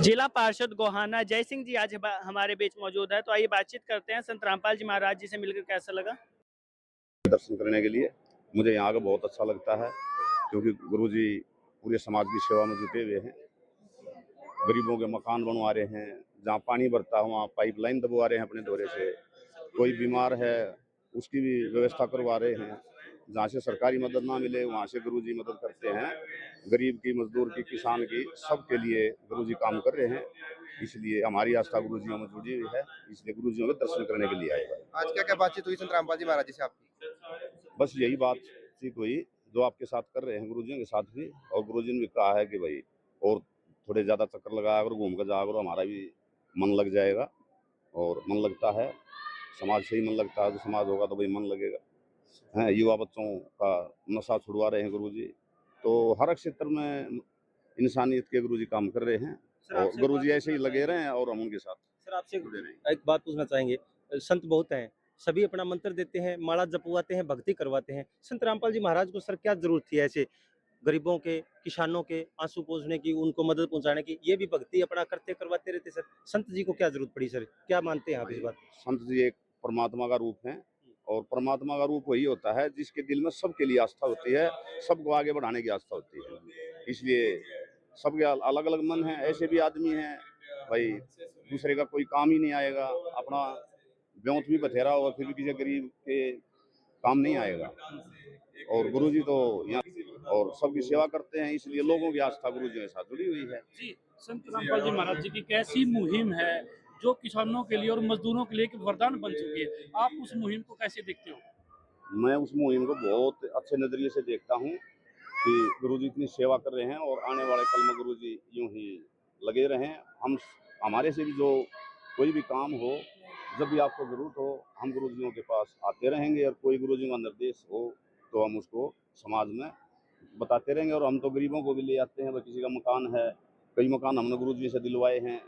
जिला पार्षद गोहाना जय सिंह जी आज हमारे बीच मौजूद है, तो आइए बातचीत करते हैं। संत रामपाल जी महाराज जी से मिलकर कैसा लगा? दर्शन करने के लिए मुझे यहाँ का बहुत अच्छा लगता है, क्योंकि गुरुजी पूरे समाज की सेवा में जुटे हुए हैं। गरीबों के मकान बनवा रहे हैं, जहाँ पानी भरता है वहाँ पाइपलाइन दबवा रहे हैं अपने दौरे से। कोई बीमार है उसकी भी व्यवस्था करवा रहे हैं। जहाँ से सरकारी मदद ना मिले वहाँ से गुरुजी मदद करते हैं। गरीब की, मजदूर की, किसान की, सबके लिए गुरुजी काम कर रहे हैं। इसलिए हमारी आस्था गुरुजियों में जुड़ी हुई है, इसलिए गुरुजियों के दर्शन करने के लिए आए हैं। आज क्या क्या बातचीत हुई संत रामपाल जी महाराज जी से आपकी? बस यही बातचीत हुई जो आपके साथ कर रहे हैं, गुरुजियों के साथ भी। और गुरुजी ने भी कहा है कि भाई और थोड़े ज़्यादा चक्कर लगाया करो, घूम कर जाया करो, हमारा भी मन लग जाएगा। और मन लगता है, समाज से ही मन लगता है, तो समाज होगा तो भाई मन लगेगा। हैं, युवा बच्चों का नशा छुड़वा रहे हैं गुरुजी। तो हर क्षेत्र में इंसानियत के गुरुजी काम कर रहे हैं, और गुरुजी ऐसे ही लगे रहे हैं और हम उनके साथ सर आपसे जुड़े रहें। एक बात पूछना चाहेंगे। संत बहुत हैं, सभी अपना मंत्र देते हैं, माला जपवाते हैं, भक्ति करवाते हैं। संत रामपाल जी महाराज को सर क्या जरूरत थी ऐसे गरीबों के, किसानों के आंसू पोंछने की, उनको मदद पहुंचाने की? ये भी भक्ति अपना करते करवाते रहते सर। संत जी को क्या जरूरत पड़ी सर? क्या मानते हैं आप इस बात? संत जी एक परमात्मा का रूप है, और परमात्मा का रूप वही होता है जिसके दिल में सबके लिए आस्था होती है, सबको आगे बढ़ाने की आस्था होती है। इसलिए सबके अलग अलग मन है। ऐसे भी आदमी हैं भाई, दूसरे का कोई काम ही नहीं आएगा, अपना ब्योंत भी बथेरा होगा फिर भी किसी गरीब के काम नहीं आएगा। और गुरुजी तो यहाँ और सबकी सेवा करते हैं, इसलिए लोगों की आस्था गुरुजी के साथ जुड़ी हुई है। जी, संत रामपाल जी महाराज जी की कैसी मुहिम है जो किसानों के लिए और मजदूरों के लिए एक वरदान बन चुकी है, आप उस मुहिम को कैसे देखते हो? मैं उस मुहिम को बहुत अच्छे नजरिए से देखता हूँ कि गुरुजी इतनी सेवा कर रहे हैं, और आने वाले कल में गुरुजी यूं ही लगे रहें। हम हमारे से भी जो कोई भी काम हो, जब भी आपको जरूरत हो, हम गुरुजियों के पास आते रहेंगे, और कोई गुरुजी का निर्देश हो तो हम उसको समाज में बताते रहेंगे। और हम तो गरीबों को भी ले आते हैं, भाई किसी का मकान है, कई मकान हमने गुरुजी से दिलवाए हैं,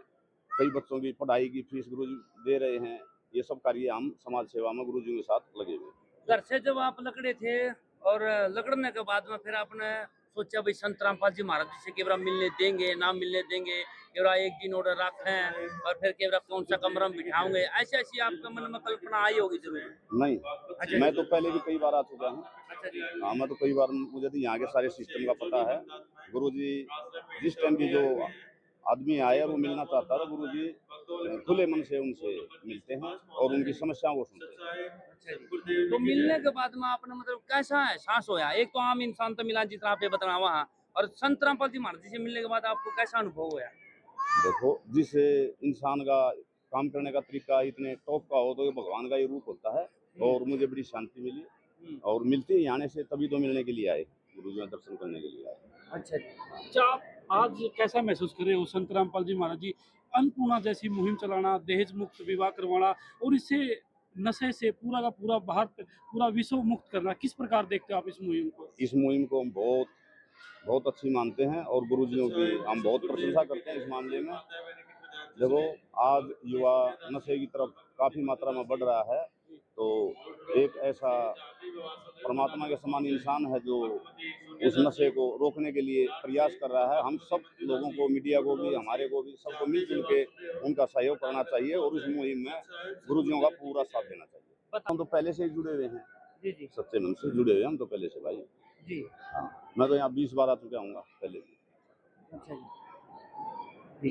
कई बच्चों की पढ़ाई की फीस गुरुजी दे रहे हैं। ये सब कार्य हम समाज सेवा में गुरुजी के साथ लगे हुए हैं। घर से जब आप लकड़े थे और लकड़ने के बाद में फिर आपने सोचा भाई संत रामपाल जी महाराज जी से केवरा मिलने देंगे ना मिलने देंगे, केवरा एक दिन ऑर्डर रखें और फिर केवरा कौन सा कमरा में बिठाओगे, ऐसी ऐसी आपके मन में कल्पना आई होगी जरूर? नहीं, मैं तो पहले भी कई बार आ चुका हूँ। अच्छा जी। हाँ, मैं तो कई बार, मुझे तो यहाँ के सारे सिस्टम का पता है। गुरुजी जिस टाइम भी जो आदमी आए और वो मिलना चाहता है, तो गुरुजी खुले मन से उनसे मिलते हैं और उनकी समस्याओं को सुनते हैं। तो मिलने के बाद में आपने मतलब कैसा एहसास होया? एक तो आम इंसान तो मिला जितना आपने बताया वहाँ, और संत रामपाल जी महाराज जी से मिलने के बाद आपको कैसा अनुभव होया? देखो, जिस इंसान का काम करने का तरीका इतने टॉप का हो, तो ये भगवान का ही रूप होता है। और मुझे बड़ी शांति मिली, और मिलते ही आने से तभी तो मिलने के लिए आए, गुरुजी का दर्शन करने के लिए आए। अच्छा। अच्छा, आप आज कैसा महसूस कर रहे हो? संत रामपाल जी महाराज जी अन्नपूर्णा जैसी मुहिम चलाना, दहेज मुक्त विवाह करवाना और इससे नशे से पूरा का पूरा भारत, पूरा विश्व मुक्त करना, किस प्रकार देखते हो आप इस मुहिम को? इस मुहिम को हम बहुत बहुत अच्छी मानते हैं, और गुरुजियों की हम बहुत प्रशंसा करते हैं इस मामले में। देखो, आज युवा नशे की तरफ काफी मात्रा में बढ़ रहा है, तो एक ऐसा परमात्मा के समान इंसान है जो उस नशे को रोकने के लिए प्रयास कर रहा है। हम सब लोगों को, मीडिया को भी, हमारे को भी, सबको मिलजुल के उनका सहयोग करना चाहिए, और इस मुहिम में गुरुजियों का पूरा साथ देना चाहिए। हम तो पहले से ही जुड़े हुए हैं, जी जी सच्चे मन से जुड़े हुए हम तो पहले से भाई। जी। हाँ, मैं तो यहाँ 20 बार आ चुका हूँ पहले भी। अच्छा जी।